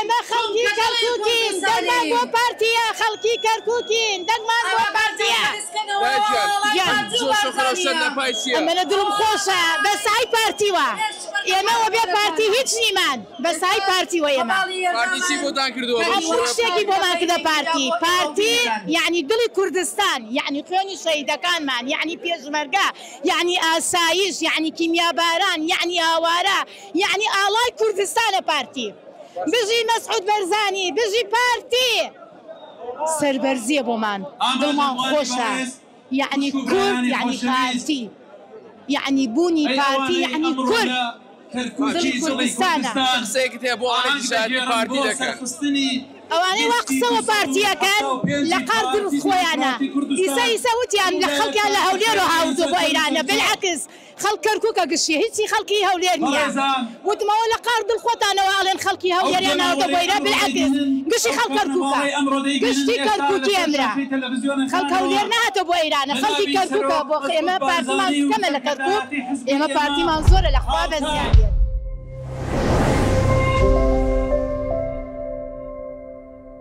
ئێمە خەڵکی کەرکووکین دەنگمان بۆ پارتیە خەڵکی کەرکووکین دەنگمان بۆ پارتیە ئەمەە دڵم خۆشە بەسای پارتیوە ئێمەوە بێ پارتی هیچ نیمان بەسای پارتیوە ئێمە هەموو شتێکی بۆمان کردە پارتی یعنی دڵی کوردستان یعنی خوێنی شەهیدەکانمان یعنی پێشمەرگە یعنی ئاسایش یعنی کیمیاباران یعنی ئاوارە یعنی ئاڵای کوردستانە پارتی بژی مەسعود بەرزانی بژی پارتی سەربەرزیە بۆمان دڵمان خۆشە یعنی کورد یعنی پارتی یعنی بوونی پارتی یعنی کورد دڵی کوردستانە ئەوانەی وا قسەوە پارتیەکەن لە قەردن خۆیانە ئیسا وتیان لە خەڵکیان لە هەولێر و هاوردووە بۆ ئێرانە بالعکس خەڵک کەرکووکە گشتی هیچی خەڵکی هەولێر نییە وتمەوە لە قەردن خۆتانەوە ئاڵێن خەڵکی هەولێریان ناوتە بۆ ئێران بالعکس گشتی خەڵک کەرکووکە گشتی کەرکووکی ئەمرا خەڵک هەولێر نهاتە بۆ ئێرانە خەڵکی کەرکووکە بۆ ئێمە پارتیمان کەمە لە کەرکووک ئێمە پارتیمان زۆرە لەخوا بەزیادێت